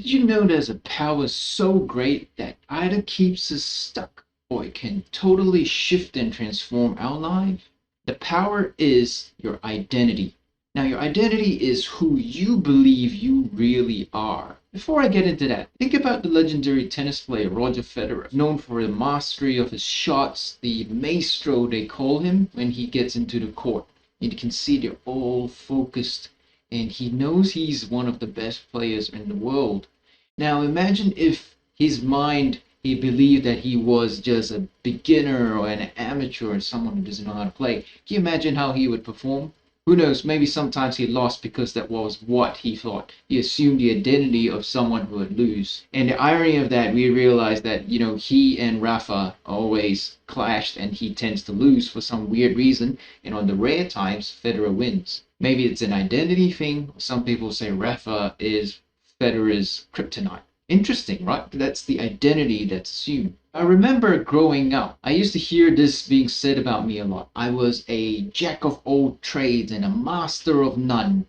Did you know there's a power so great that either keeps us stuck or it can totally shift and transform our life? The power is your identity. Now, your identity is who you believe you really are. Before I get into that, think about the legendary tennis player Roger Federer, known for the mastery of his shots, the maestro they call him when he gets into the court. You can see they're all focused and he knows he's one of the best players in the world. Now imagine if his mind he believed that he was just a beginner or an amateur or someone who doesn't know how to play. Can you imagine how he would perform? Who knows, maybe sometimes he lost because that was what he thought. He assumed the identity of someone who would lose. And the irony of that, we realize that, he and Rafa always clashed and he tends to lose for some weird reason. And on the rare times, Federer wins. Maybe it's an identity thing. Some people say Rafa is Federer's kryptonite. Interesting, right? That's the identity that's assumed. I remember growing up, I used to hear this being said about me a lot. I was a jack of all trades and a master of none.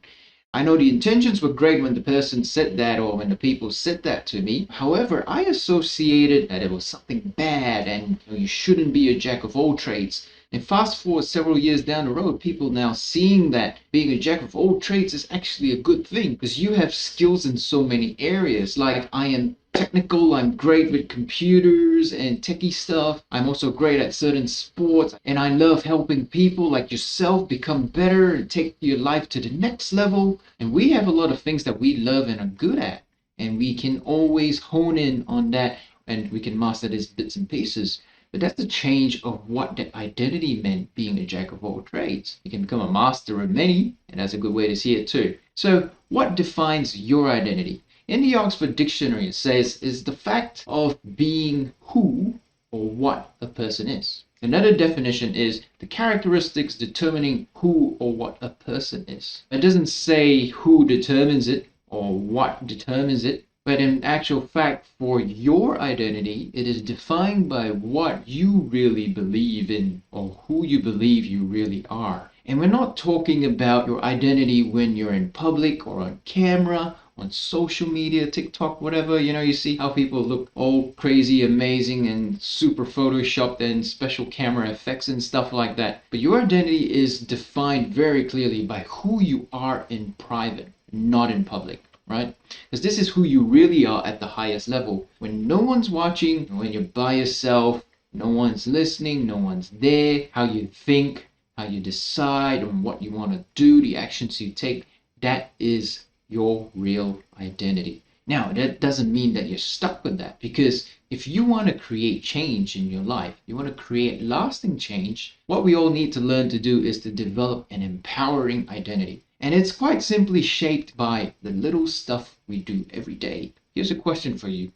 I know the intentions were great when the person said that or when the people said that to me. However, I associated that it was something bad and you shouldn't be a jack of all trades. And fast forward several years down the road, people now seeing that being a jack of all trades is actually a good thing because you have skills in so many areas. Like I am technical, I'm great with computers and techie stuff. I'm also great at certain sports and I love helping people like yourself become better and take your life to the next level. And we have a lot of things that we love and are good at. And we can always hone in on that and we can master these bits and pieces. But that's the change of what that identity meant being a jack of all trades. You can become a master of many, and that's a good way to see it too. So, what defines your identity? In the Oxford Dictionary, it says is the fact of being who or what a person is. Another definition is the characteristics determining who or what a person is. It doesn't say who determines it or what determines it. But in actual fact, for your identity, it is defined by what you really believe in or who you believe you really are. And we're not talking about your identity when you're in public or on camera, on social media, TikTok, whatever. You see how people look all crazy, amazing, and super photoshopped and special camera effects and stuff like that. But your identity is defined very clearly by who you are in private, not in public. Right? Because this is who you really are at the highest level. When no one's watching, when you're by yourself, no one's listening, no one's there, how you think, how you decide on what you want to do, the actions you take, that is your real identity. Now, that doesn't mean that you're stuck with that because if you want to create change in your life, you want to create lasting change, what we all need to learn to do is to develop an empowering identity. And it's quite simply shaped by the little stuff we do every day. Here's a question for you.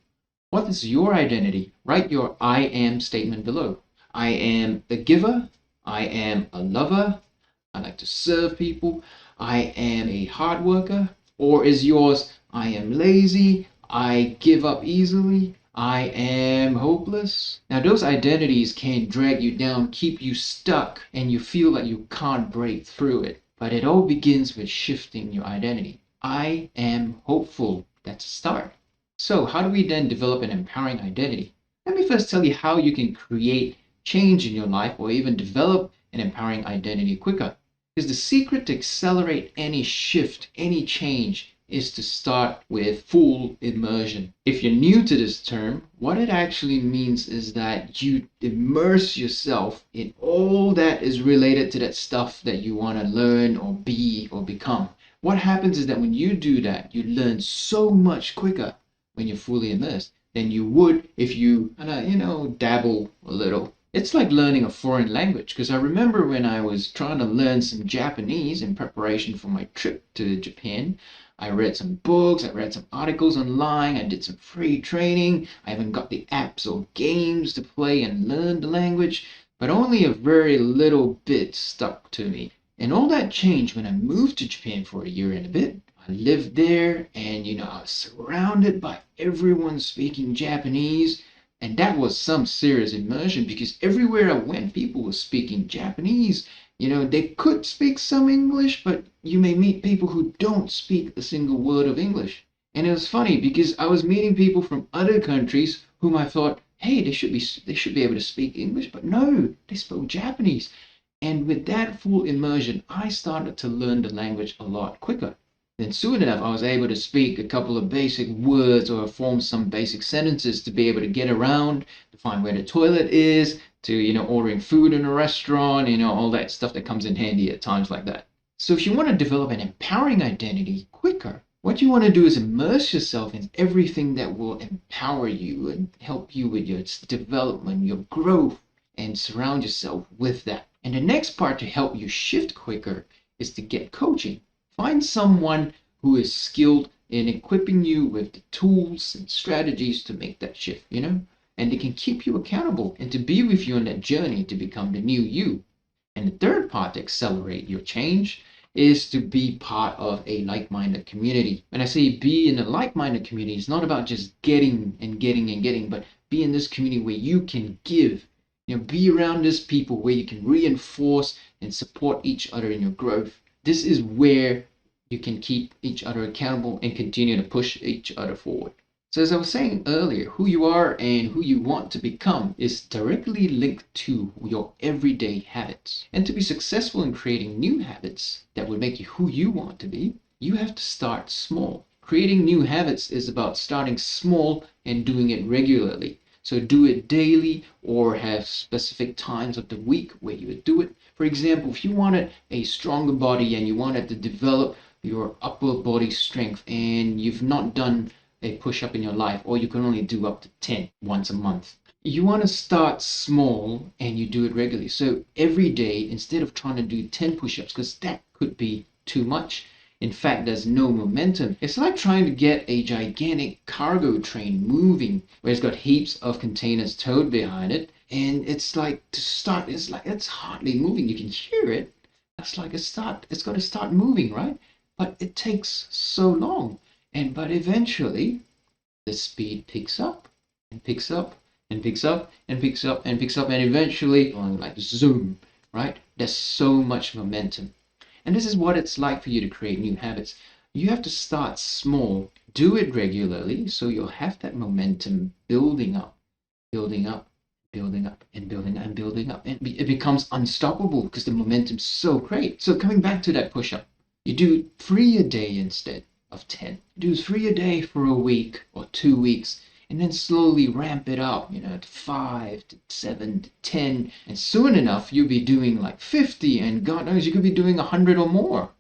What is your identity? Write your I am statement below. I am a giver. I am a lover. I like to serve people. I am a hard worker. Or is yours, I am lazy. I give up easily. I am hopeless. Now, those identities can drag you down, keep you stuck, and you feel like you can't break through it. But it all begins with shifting your identity. I am hopeful. That's a start. So, how do we then develop an empowering identity? Let me first tell you how you can create change in your life or even develop an empowering identity quicker. Because the secret to accelerate any shift, any change, is to start with full immersion. If you're new to this term, what it actually means is that you immerse yourself in all that is related to that stuff that you want to learn or be or become. What happens is that when you do that, you learn so much quicker when you're fully immersed than you would if you dabble a little. It's like learning a foreign language because I remember when I was trying to learn some Japanese in preparation for my trip to Japan. I read some books, I read some articles online, I did some free training. I even got the apps or games to play and learn the language, but only a very little bit stuck to me. And all that changed when I moved to Japan for a year and a bit. I lived there and I was surrounded by everyone speaking Japanese. And that was some serious immersion because everywhere I went, people were speaking Japanese. They could speak some English, but you may meet people who don't speak a single word of English. And it was funny because I was meeting people from other countries whom I thought, hey, they should be able to speak English, but no, they spoke Japanese. And with that full immersion, I started to learn the language a lot quicker. Then soon enough, I was able to speak a couple of basic words or form some basic sentences to be able to get around, to find where the toilet is, to, ordering food in a restaurant, all that stuff that comes in handy at times like that. So if you want to develop an empowering identity quicker, what you want to do is immerse yourself in everything that will empower you and help you with your development, your growth, and surround yourself with that. And the next part to help you shift quicker is to get coaching. Find someone who is skilled in equipping you with the tools and strategies to make that shift, and they can keep you accountable and to be with you on that journey to become the new you. And the third part to accelerate your change is to be part of a like-minded community. When I say be in a like-minded community, it's not about just getting and getting and getting, but be in this community where you can give. Be around this people where you can reinforce and support each other in your growth. This is where you can keep each other accountable and continue to push each other forward. So as I was saying earlier, who you are and who you want to become is directly linked to your everyday habits. And to be successful in creating new habits that would make you who you want to be, you have to start small. Creating new habits is about starting small and doing it regularly. So do it daily or have specific times of the week where you would do it. For example, if you wanted a stronger body and you wanted to develop your upper body strength and you've not done a push-up in your life, or you can only do up to 10 once a month. You want to start small and you do it regularly. So every day, instead of trying to do 10 push-ups, because that could be too much, in fact, there's no momentum. It's like trying to get a gigantic cargo train moving where it's got heaps of containers towed behind it. And it's like to start, it's hardly moving. You can hear it. It's like it's got to start moving, right? But it takes so long. But eventually the speed picks up and picks up and picks up and picks up and picks up, and eventually like zoom, right? There's so much momentum. And this is what it's like for you to create new habits. You have to start small, do it regularly, so you'll have that momentum building up, building up, building up, and building up, and building up. And it becomes unstoppable because the momentum's so great. So coming back to that push-up, you do 3 a day instead of 10. Do 3 a day for a week or 2 weeks, and then slowly ramp it up, to 5, to 7, to 10. And soon enough, you'll be doing like 50, and God knows you could be doing 100 or more.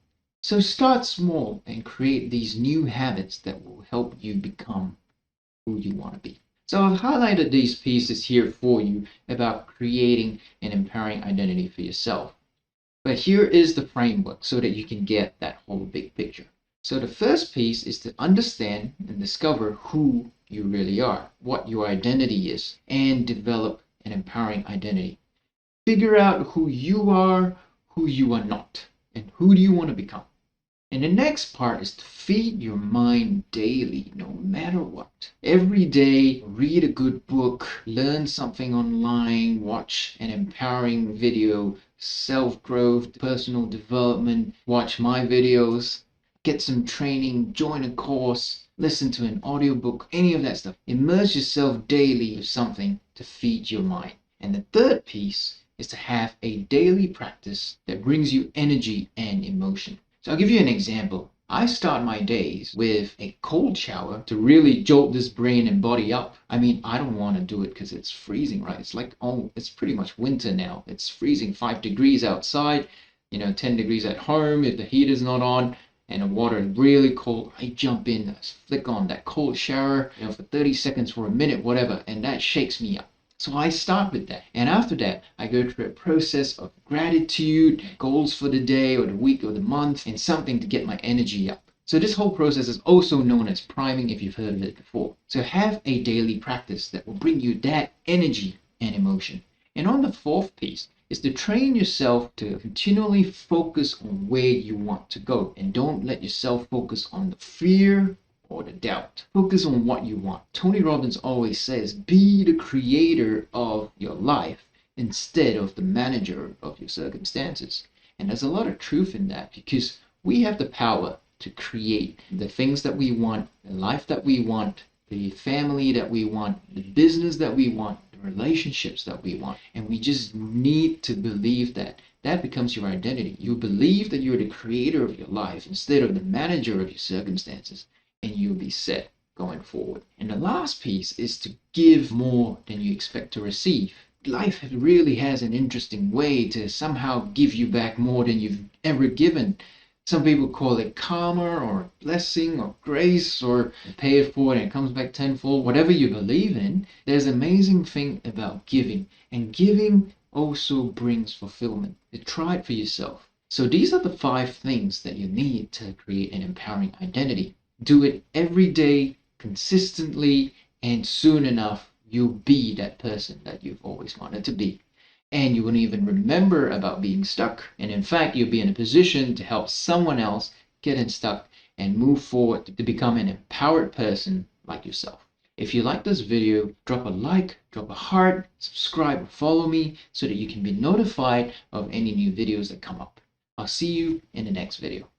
So start small and create these new habits that will help you become who you want to be. So I've highlighted these pieces here for you about creating an empowering identity for yourself. But here is the framework so that you can get that whole big picture. So the first piece is to understand and discover who you really are, what your identity is, and develop an empowering identity. Figure out who you are not, and who do you want to become. And the next part is to feed your mind daily, no matter what. Every day, read a good book, learn something online, watch an empowering video, self-growth, personal development, watch my videos, get some training, join a course, listen to an audiobook, any of that stuff. Immerse yourself daily with something to feed your mind. And the third piece is to have a daily practice that brings you energy and emotion. So I'll give you an example. I start my days with a cold shower to really jolt this brain and body up. I mean, I don't want to do it because it's freezing, right? It's pretty much winter now. It's freezing 5 degrees outside, 10 degrees at home if the heat is not on, and the water is really cold. I jump in, flick on that cold shower, for 30 seconds, for a minute, whatever, and that shakes me up. So I start with that. And after that, I go through a process of gratitude, goals for the day or the week or the month, and something to get my energy up. So this whole process is also known as priming, if you've heard of it before. So have a daily practice that will bring you that energy and emotion. And on the fourth piece is to train yourself to continually focus on where you want to go. And don't let yourself focus on the fear or the doubt. Focus on what you want. Tony Robbins always says, be the creator of your life instead of the manager of your circumstances. And there's a lot of truth in that, because we have the power to create the things that we want, the life that we want, the family that we want, the business that we want, the relationships that we want. And we just need to believe that that becomes your identity. You believe that you're the creator of your life instead of the manager of your circumstances, and you'll be set going forward. And the last piece is to give more than you expect to receive. Life really has an interesting way to somehow give you back more than you've ever given. Some people call it karma or blessing or grace, or pay it forward and it comes back tenfold. Whatever you believe in, there's an amazing thing about giving. And giving also brings fulfillment. Try it for yourself. So these are the 5 things that you need to create an empowering identity. Do it every day, consistently, and soon enough, you'll be that person that you've always wanted to be. And you won't even remember about being stuck. And in fact, you'll be in a position to help someone else get unstuck and move forward to become an empowered person like yourself. If you like this video, drop a like, drop a heart, subscribe, or follow me so that you can be notified of any new videos that come up. I'll see you in the next video.